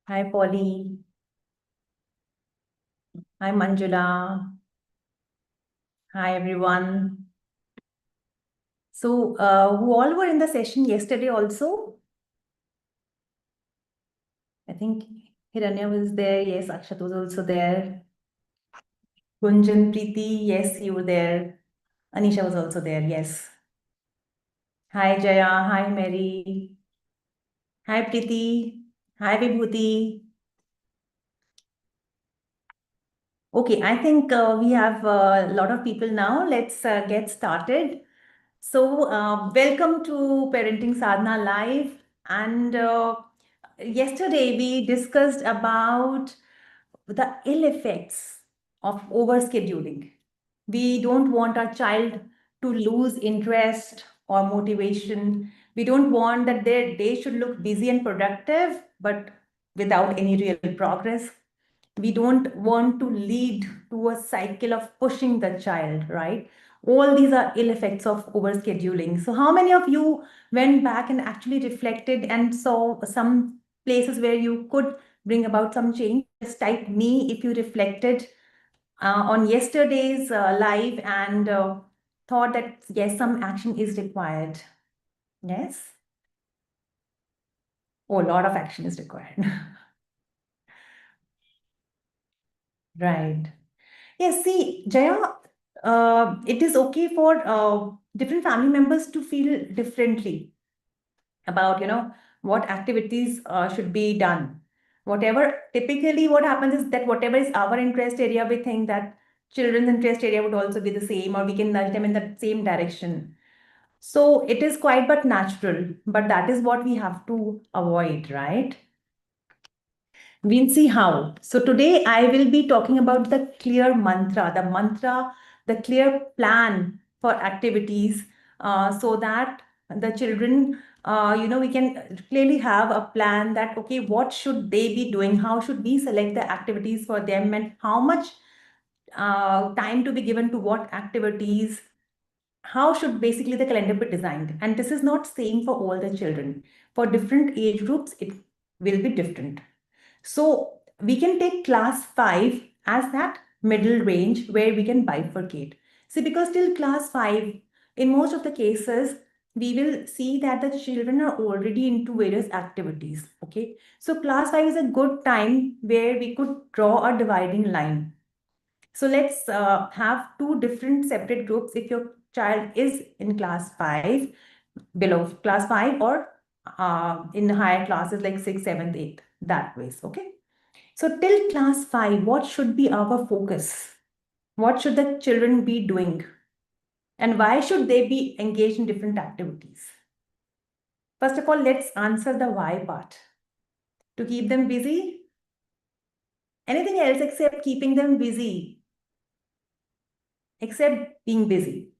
Hi, Polly. Hi, Manjula. Hi, everyone. So, who all were in the session yesterday also? I think Hiranya was there. Yes, Akshat was also there. Gunjan, Preeti, yes, you were there. Anisha was also there. Yes. Hi, Jaya. Hi, Mary. Hi, Preeti. Hi, Vibhuti. Okay, I think we have a lot of people now. Let's get started. So, welcome to Parenting Sadhana Live. And yesterday we discussed about the ill effects of overscheduling. We don't want our child to lose interest or motivation. We don't want that their day should look busy and productive, but without any real progress. We don't want to lead to a cycle of pushing the child, right? All these are ill effects of overscheduling. So how many of you went back and actually reflected and saw some places where you could bring about some change? Just type me if you reflected on yesterday's live and thought that yes, some action is required. Yes. Oh, a lot of action is required. Right. Yes, see, Jaya, it is okay for different family members to feel differently about, what activities should be done. Whatever, typically what happens is that whatever is our interest area, we think that children's interest area would also be the same, or we can nudge them in the same direction. So it is quite but natural, but that is what we have to avoid, right? We'll see how. So today I will be talking about the clear plan for activities, so that the children, we can clearly have a plan that, okay, what should they be doing? How should we select the activities for them, and how much time to be given to what activities? How should basically the calendar be designed? And this is not same for all the children. For different age groups, it will be different. So we can take class 5 as that middle range where we can bifurcate. See, because till class 5, in most of the cases, we will see that the children are already into various activities. Okay. So class 5 is a good time where we could draw a dividing line. So let's have two different separate groups if your child is in class 5, below class 5, or in higher classes like 6th, 7th, 8th, that ways. Okay. So till class 5, what should be our focus? What should the children be doing? And why should they be engaged in different activities? First of all, let's answer the why part. To keep them busy? Anything else except keeping them busy? Except being busy.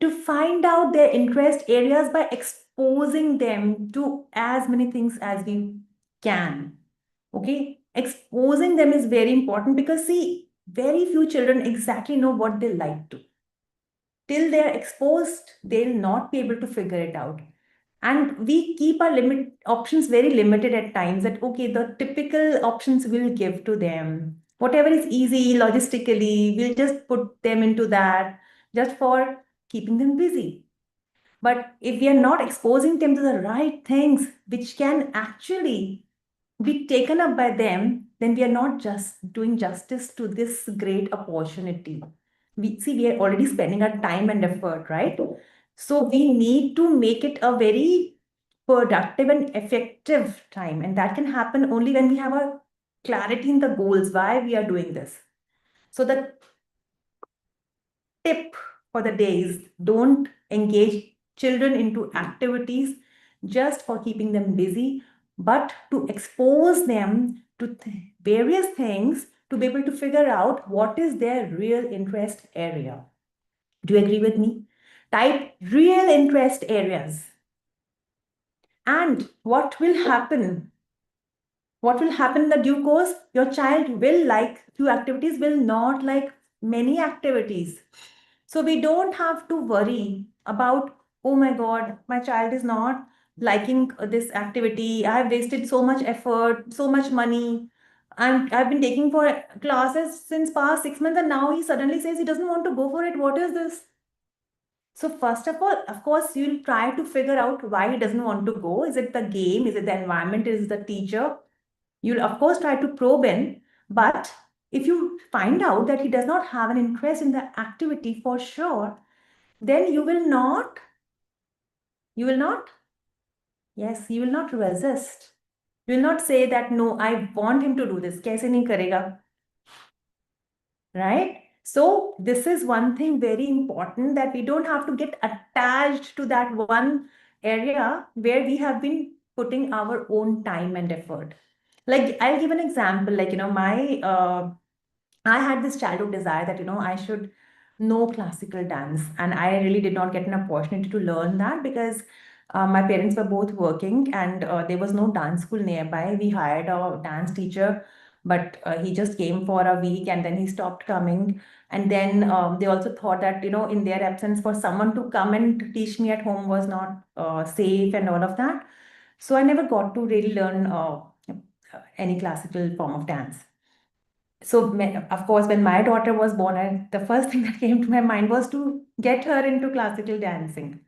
To find out their interest areas by exposing them to as many things as we can. Okay, exposing them is very important because, see, very few children exactly know what they like to. Till they're exposed, they'll not be able to figure it out. And we keep our limit options very limited at times, that okay, the typical options we'll give to them. Whatever is easy logistically, we'll just put them into that just for keeping them busy. But if we are not exposing them to the right things which can actually be taken up by them, then we are not just doing justice to this great opportunity. We are already spending our time and effort, right? So we need to make it a very productive and effective time. And that can happen only when we have a clarity in the goals, why we are doing this. So the tip for the day is, don't engage children into activities just for keeping them busy, but to expose them to various things to be able to figure out what is their real interest area. Do you agree with me? Type real interest areas. And what will happen? What will happen in the due course? Your child will like few activities, will not like many activities. So we don't have to worry about, oh my God, my child is not liking this activity. I have wasted so much effort, so much money. I've been taking for classes since past 6 months, and now he suddenly says he doesn't want to go for it. What is this? So first of all, of course, you'll try to figure out why he doesn't want to go. Is it the game? Is it the environment? Is it the teacher? You'll of course try to probe in, but if you find out that he does not have an interest in the activity for sure, then you will not, yes, you will not resist. You will not say that, no, I want him to do this. Kaise nahi karega? Right? So this is one thing very important, that we don't have to get attached to that one area where we have been putting our own time and effort. Like I'll give an example, like, my I had this childhood desire that, I should know classical dance. And I really did not get an opportunity to learn that because my parents were both working, and there was no dance school nearby. We hired a dance teacher, but he just came for a week and then he stopped coming. And then they also thought that, in their absence, for someone to come and teach me at home was not safe and all of that. So I never got to really learn any classical form of dance. So, of course, when my daughter was born, the first thing that came to my mind was to get her into classical dancing.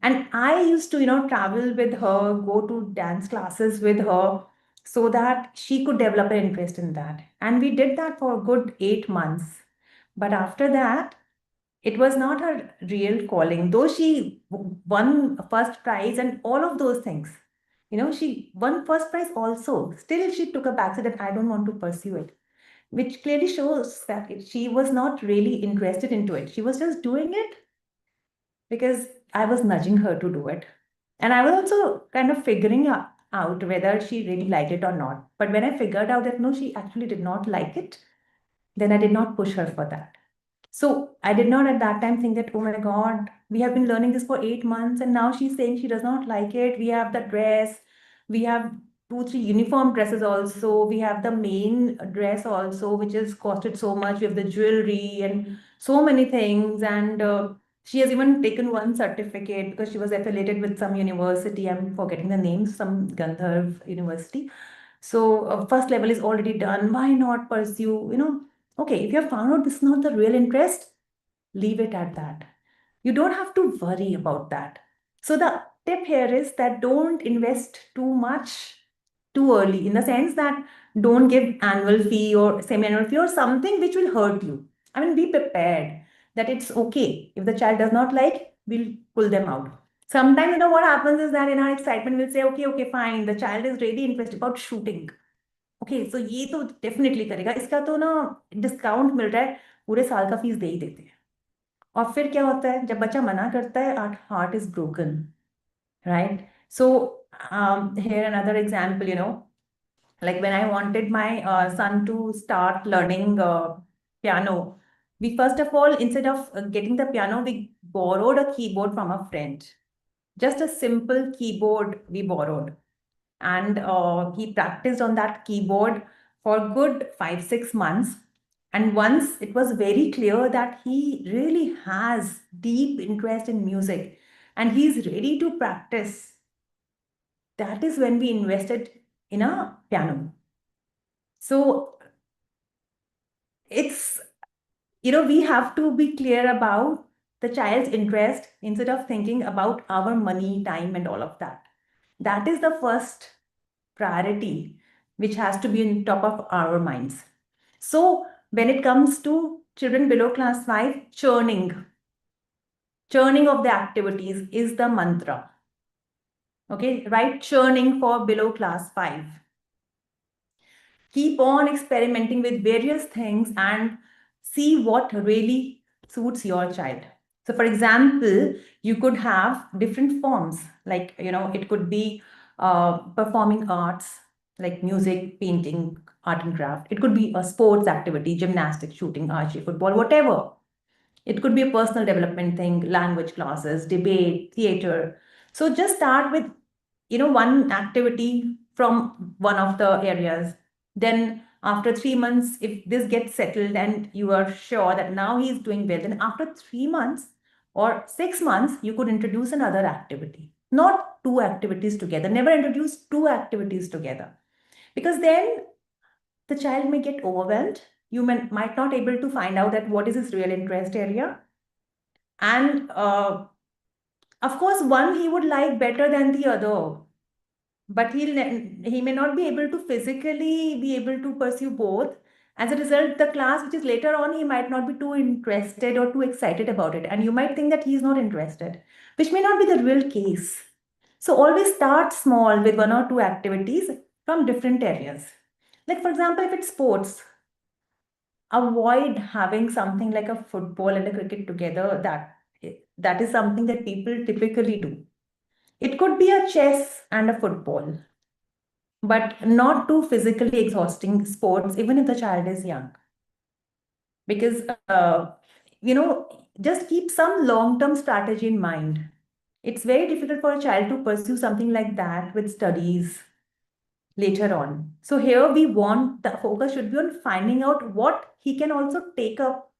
And I used to, travel with her, go to dance classes with her so that she could develop an interest in that. And we did that for a good 8 months. But after that, it was not her real calling, though she won first prize and all of those things. She won first prize also. Still, she took a backseat that I don't want to pursue it, which clearly shows that she was not really interested into it. She was just doing it because I was nudging her to do it. And I was also kind of figuring out whether she really liked it or not. But when I figured out that no, she actually did not like it, then I did not push her for that. So I did not at that time think that, oh my God, we have been learning this for 8 months and now she's saying she does not like it. We have the dress, we have two, three uniform dresses also. We have the main dress also, which is costed so much. We have the jewelry and so many things. And she has even taken one certificate because she was affiliated with some university. I'm forgetting the name, some Gandharv University. So first level is already done. Why not pursue, okay, if you have found out this is not the real interest, leave it at that. You don't have to worry about that. So the tip here is that don't invest too much too early, in the sense that don't give annual fee or semi-annual fee or something which will hurt you. I mean, be prepared that it's okay. If the child does not like, we'll pull them out. Sometimes, what happens is that in our excitement, we'll say, okay, fine, the child is really interested about shooting. Okay so ये तो definitely करेगा, इसका तो ना discount मिल रहा है, पूरे साल का फीस दे ही देते हैं. और फिर क्या होता है जब बच्चा मना करता है, our heart is broken, right? So here another example, like when I wanted my son to start learning piano, we first of all, instead of getting the piano, we borrowed a keyboard from a friend. Just a simple keyboard we borrowed, and he practiced on that keyboard for good 5 6 months. And once it was very clear that he really has deep interest in music and he's ready to practice, that is when we invested in a piano. So it's, we have to be clear about the child's interest instead of thinking about our money, time, and all of that. That is the first priority which has to be on top of our minds. So when it comes to children below class 5, churning of the activities is the mantra. Okay, right? Churning for below class 5. Keep on experimenting with various things and see what really suits your child. So for example, you could have different forms, like, it could be performing arts, like music, painting, art and craft. It could be a sports activity, gymnastics, shooting, archery, football, whatever. It could be a personal development thing, language classes, debate, theater. So just start with, one activity from one of the areas. Then after 3 months, if this gets settled and you are sure that now he's doing well, then after 3 months or 6 months, you could introduce another activity. not two activities together. Never introduce two activities together, because then the child may get overwhelmed. You might not able to find out that what is his real interest area. And of course, one he would like better than the other, but he may not be able to physically be able to pursue both. As a result, the class which is later on, he might not be too interested or too excited about it, and you might think that he is not interested, which may not be the real case. So always start small with one or two activities from different areas. Like for example, if it's sports, avoid having something like a football and a cricket together. That is something that people typically do. It could be a chess and a football, but not too physically exhausting sports, even if the child is young. Because, just keep some long-term strategy in mind. It's very difficult for a child to pursue something like that with studies later on. So here we want the focus should be on finding out what he can also take up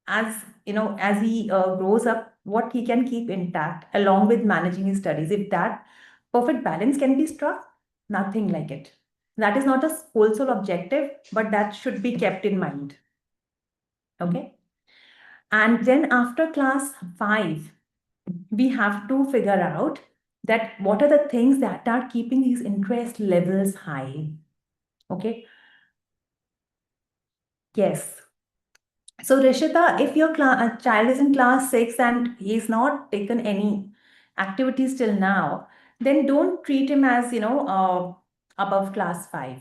as as he grows up, what he can keep intact along with managing his studies. If that perfect balance can be struck, nothing like it. That is not a whole sole objective, but that should be kept in mind. Okay. And then after class 5, we have to figure out that what are the things that are keeping these interest levels high. Okay. Yes. So, Rishita, if your child is in class 6 and he's not taken any activities till now, then don't treat him as, above class 5.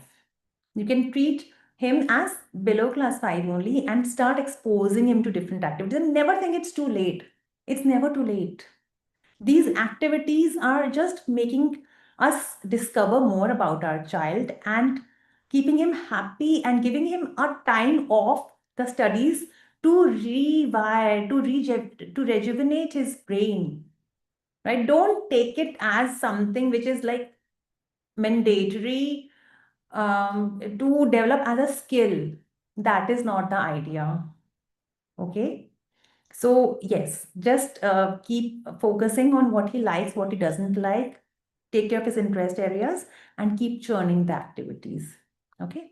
You can treat him as below class 5 only and start exposing him to different activities. And never think it's too late. It's never too late. These activities are just making us discover more about our child and keeping him happy and giving him a time off the studies to rewire, to rejuvenate his brain. Right? Don't take it as something which is like mandatory to develop as a skill. That is not the idea. Okay. So yes, just keep focusing on what he likes, what he doesn't like, take care of his interest areas, and keep churning the activities. Okay.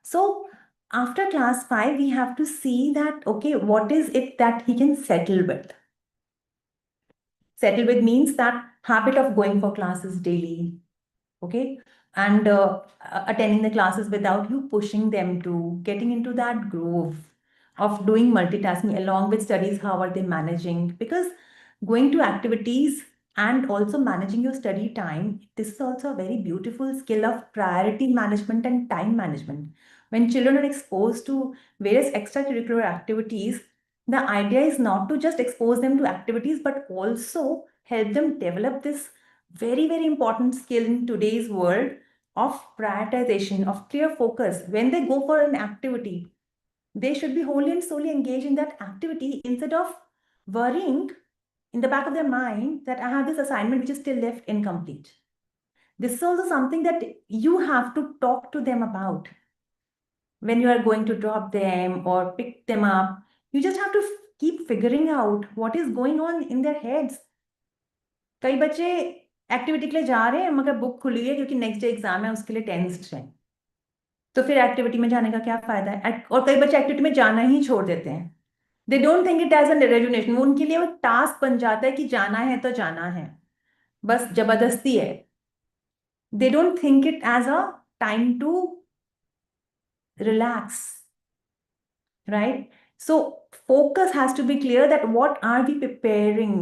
So after class 5, we have to see that, okay, what is it that he can settle with? Settle with means that habit of going for classes daily, okay, and attending the classes without you pushing them to getting into that groove of doing multitasking along with studies. How are they managing? Because going to activities and also managing your study time, this is also a very beautiful skill of priority management and time management. When children are exposed to various extracurricular activities, the idea is not to just expose them to activities but also help them develop this very, very important skill in today's world of prioritization, of clear focus. When they go for an activity, they should be wholly and solely engaged in that activity instead of worrying in the back of their mind that I have this assignment which is still left incomplete. This is also something that you have to talk to them about when you are going to drop them or pick them up. You just have to keep figuring out what is going on in their heads. कई बच्चे activity के लिए जा रहे हैं मगर book खुली है क्योंकि नेक्स्ट डे एग्जाम है, उसके लिए टेंस्ड हैं, तो फिर एक्टिविटी में जाने का क्या फायदा है? और कई बच्चे एक्टिविटी में जाना ही छोड़ देते हैं. They don't think it as an resignation. उनके लिए वो टास्क बन जाता है कि जाना है तो जाना है, बस जबरदस्ती है. They don't think it as a time to relax, right? So focus has to be clear that what are we preparing?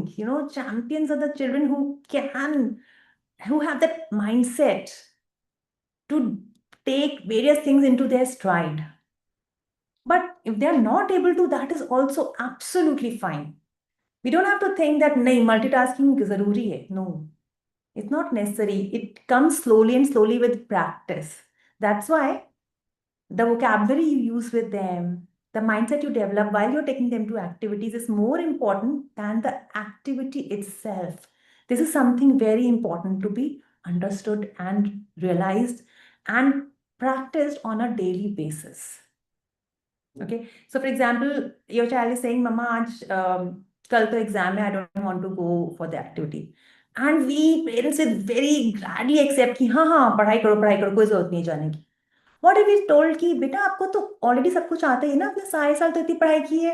Champions are the children who have that mindset to take various things into their stride. But if they are not able to, that is also absolutely fine. We don't have to think that nahi, multitasking zaruri hai. No, it's not necessary. It comes slowly and slowly with practice. That's why the vocabulary you use with them, the mindset you develop while you're taking them to activities is more important than the activity itself. This is something very important to be understood and realized and practiced on a daily basis. Okay. So, for example, your child is saying, Mama, aaj, kal to exam hai, I don't want to go for the activity. And we parents with very gladly accept कि हाँ हाँ पढ़ाई करो कोई जरूरत नहीं है जाने की। व्हाट इफ इज टोल्ड कि बेटा आपको तो ऑलरेडी सब कुछ आता ही है ना, आपने सारे साल तो इतनी पढ़ाई की है,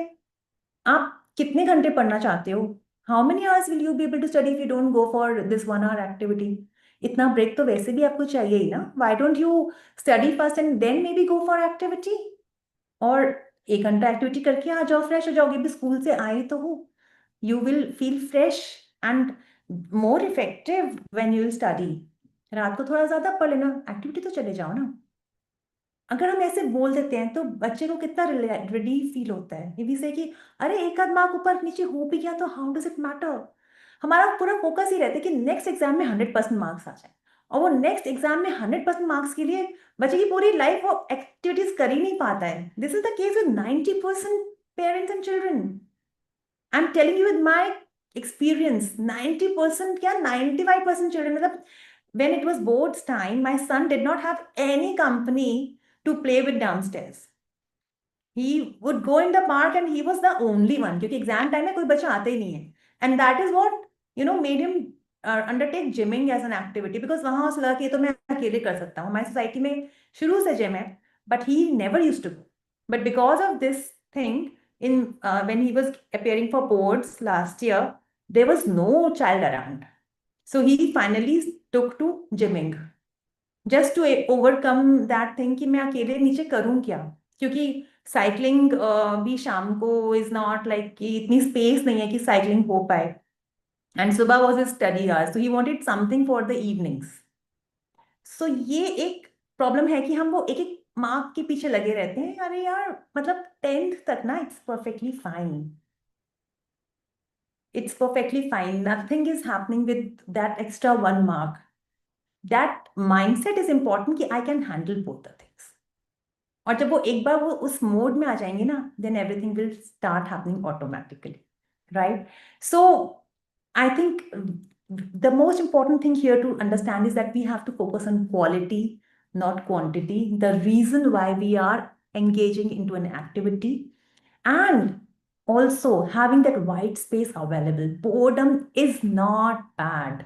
आप कितने घंटे पढ़ना चाहते हो? How many hours will you be able to study if you don't go for this 1 hour activity? इतना ब्रेक तो वैसे भी आपको चाहिए ही ना, why don't you study first and then maybe go for activity? और 1 घंटा एक्टिविटी करके आ जाओ, फ्रेश हो जाओगे, भी स्कूल से आए तो हो। You will feel fresh and more effective when you study. रात को थोड़ा ज्यादा पढ़ लेना, एक्टिविटी तो चले जाओ ना। अगर हम ऐसे बोल देते हैं तो बच्चे को कितना रिलीफ फील होता है, ये भी से कि अरे एक आध मार्क ऊपर नीचे हो भी गया तो हाउ डज इट मैटर। हमारा पूरा फोकस ही रहता है कि नेक्स्ट एग्जाम में 100% मार्क्स आ जाए, और वो नेक्स्ट एग्जाम में 100% मार्क्स के लिए बच्चे की पूरी लाइफ वो एक्टिविटीज कर ही नहीं पाता है। This is the case with 90% parents and children. I am telling you with my experience, 90% क्या 95% चिल्ड्रन, मतलब when it was boards time, my son did not have any company to play with downstairs. He would go in the park and he was the only one, क्योंकि exam time में कोई बच्चा आता ही नहीं है। And that is what made him undertake gymming as an activity, because वहां उसे लगा कि ये तो मैं अकेले कर सकता हूँ। हमारी सोसाइटी में शुरू से जिम है, but he never use to go. But because of this thing, in when he was appearing for boards last year, there was no child around, so he finally took to gymming just to overcome that thing कि मैं अकेले नीचे करूं क्या। क्योंकि cycling भी शाम को इज नॉट लाइक कि इतनी स्पेस नहीं है कि साइकिलिंग हो पाए, एंड सुबह was his study hour, so he wanted something for the evenings. So ये एक प्रॉब्लम है कि हम वो एक एक मार्क के पीछे लगे रहते हैं। अरे यार, मतलब 10th तक ना it's perfectly fine, it's perfectly fine, nothing is happening with that extra 1 mark। That mindset is important कि I can handle both the things. और जब वो एक बार वो उस मोड में आ जाएंगे ना, then everything will start happening automatically, right? So I think the most important thing here to understand is that we have to focus on quality, not quantity. The reason why we are engaging into an activity, and also having that white space available. Boredom is not bad.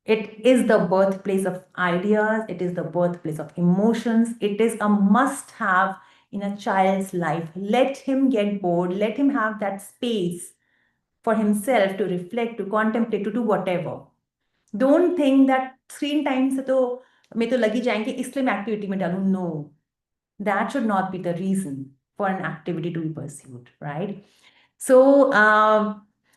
It is the birthplace of ideas, it is the birthplace of emotions, it is a must have in a child's life. Let him get bored, let him have that space for himself to reflect, to contemplate, to do whatever. Don't think that screen time से तो मैं तो लगी जाएंगे इसलिए मैं activity में डालूं। No, that should not be the reason for an activity to be pursued, right? So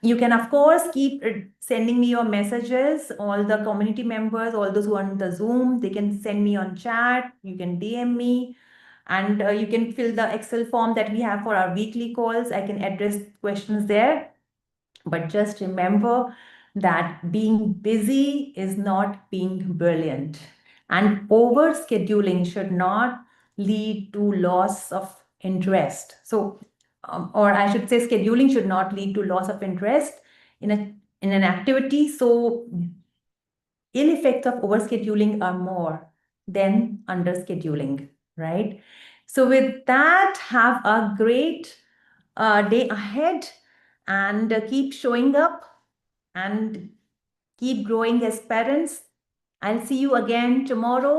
you can, of course, keep sending me your messages. All the community members, all those who are on the Zoom, they can send me on chat. You can DM me, and you can fill the Excel form that we have for our weekly calls. I can address questions there. But just remember that being busy is not being brilliant, and over scheduling should not lead to loss of interest. So, or I should say, scheduling should not lead to loss of interest in an activity. So, ill effects of overscheduling are more than underscheduling, right? So, with that, have a great day ahead, and keep showing up and keep growing as parents. I'll see you again tomorrow.